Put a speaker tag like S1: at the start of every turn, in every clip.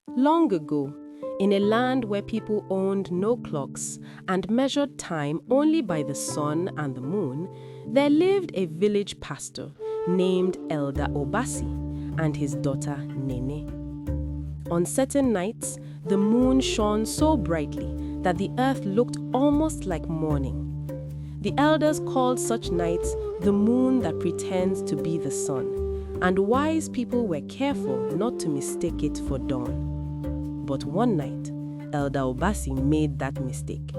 S1: Long ago, in a land where people owned no clocks and measured time only by the sun and the moon, there lived a village pastor named Elder Obasi and his daughter Nene. On certain nights, the moon shone so brightly that the earth looked almost like morning. The elders called such nights the moon that pretends to be the sun, and wise people were careful not to mistake it for dawn. But one night, Elder Obasi made that mistake.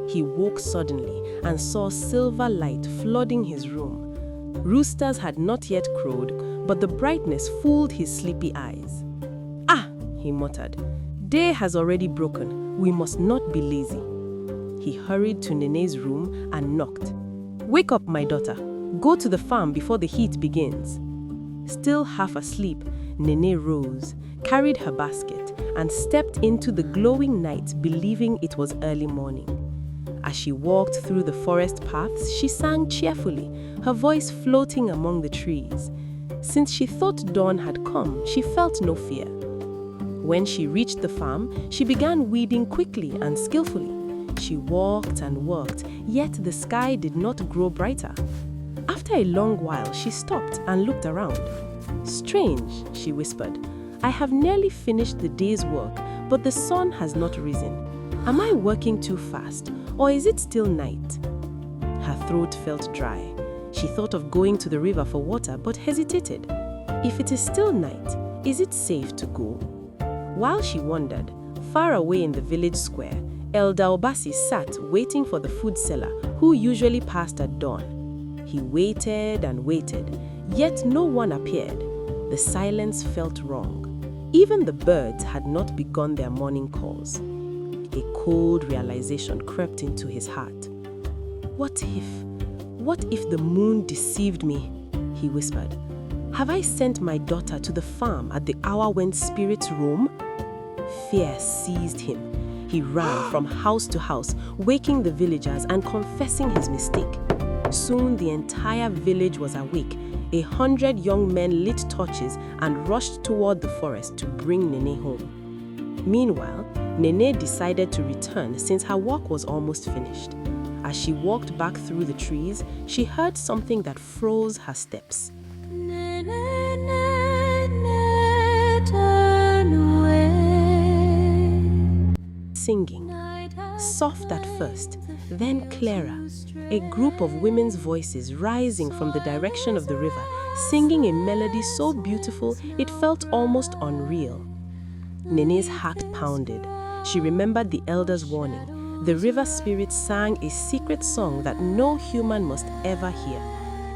S1: He woke suddenly and saw silver light flooding his room. Roosters had not yet crowed, but the brightness fooled his sleepy eyes. "Ah," he muttered, "day has already broken. We must not be lazy." He hurried to Nene's room and knocked. "Wake up, my daughter. Go to the farm before the heat begins." Still half asleep, Nene rose, carried her basket, and stepped into the glowing night, believing it was early morning. As she walked through the forest paths, she sang cheerfully, her voice floating among the trees. Since she thought dawn had come, she felt no fear. When she reached the farm, she began weeding quickly and skillfully. She walked and worked, yet the sky did not grow brighter. After a long while, she stopped and looked around. "Strange," she whispered. "I have nearly finished the day's work, but the sun has not risen. Am I working too fast, or is it still night?" Her throat felt dry. She thought of going to the river for water, but hesitated. If it is still night, is it safe to go? While she wondered, far away in the village square, Elder Obasi sat waiting for the food seller, who usually passed at dawn. He waited and waited, yet no one appeared. The silence felt wrong. Even the birds had not begun their morning calls. A cold realization crept into his heart. What if the moon deceived me?" he whispered. "Have I sent my daughter to the farm at the hour when spirits roam?" Fear seized him. He ran from house to house, waking the villagers and confessing his mistake. Soon the entire village was awake. 100 young men lit torches and rushed toward the forest to bring Nene home. Meanwhile, Nene decided to return since her work was almost finished. As she walked back through the trees, she heard something that froze her steps. Singing, soft at first, then clearer. A group of women's voices rising from the direction of the river, singing a melody so beautiful it felt almost unreal. Nene's heart pounded. She remembered the elder's warning. The river spirit sang a secret song that no human must ever hear.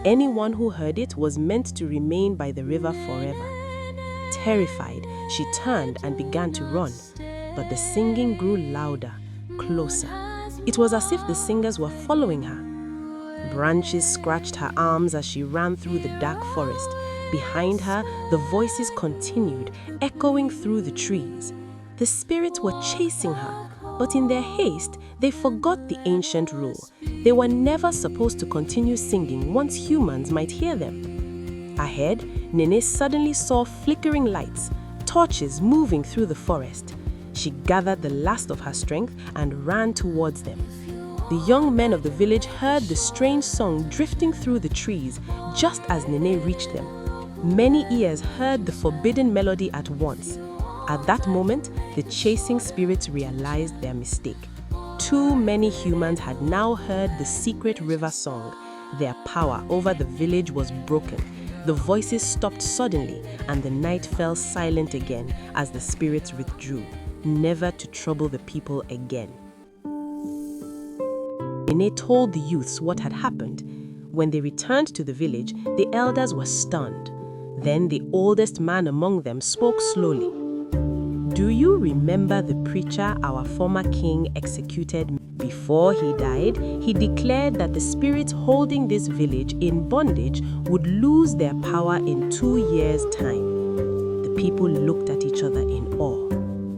S1: Anyone who heard it was meant to remain by the river forever. Terrified, she turned and began to run. But the singing grew louder, closer. It was as if the singers were following her. Branches scratched her arms as she ran through the dark forest. Behind her, the voices continued, echoing through the trees. The spirits were chasing her, but in their haste, they forgot the ancient rule. They were never supposed to continue singing once humans might hear them. Ahead, Nene suddenly saw flickering lights, torches moving through the forest. She gathered the last of her strength and ran towards them. The young men of the village heard the strange song drifting through the trees just as Nene reached them. Many ears heard the forbidden melody at once. At that moment, the chasing spirits realized their mistake. Too many humans had now heard the secret river song. Their power over the village was broken. The voices stopped suddenly, and the night fell silent again as the spirits withdrew, never to trouble the people again. Nene told the youths what had happened. When they returned to the village, the elders were stunned. Then the oldest man among them spoke slowly. "Do you remember the preacher our former king executed? Before he died, he declared that the spirits holding this village in bondage would lose their power in 2 years' time." The people looked at each other in awe.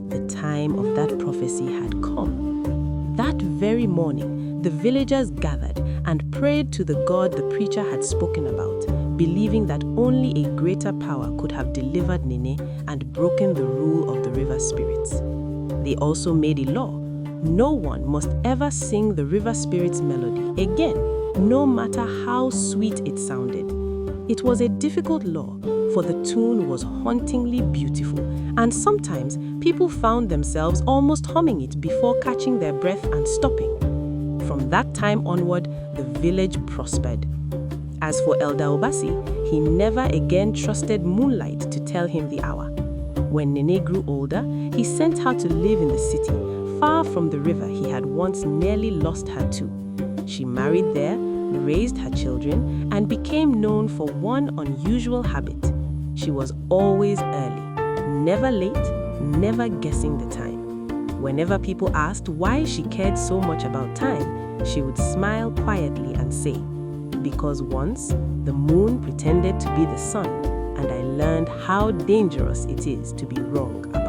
S1: The time of that prophecy had come. That very morning, the villagers gathered and prayed to the God the preacher had spoken about, believing that only a greater power could have delivered Nene and broken the rule of the river spirits. They also made a law: no one must ever sing the river spirits' melody again, no matter how sweet it sounded. It was a difficult law, for the tune was hauntingly beautiful, and sometimes people found themselves almost humming it before catching their breath and stopping. From that time onward, the village prospered. As for Elder Obasi, he never again trusted moonlight to tell him the hour. When Nene grew older, he sent her to live in the city, far from the river he had once nearly lost her to. She married there, raised her children, and became known for one unusual habit. She was always early, never late, never guessing the time. Whenever people asked why she cared so much about time, she would smile quietly and say, "Because once the moon pretended to be the sun, and I learned how dangerous it is to be wrong about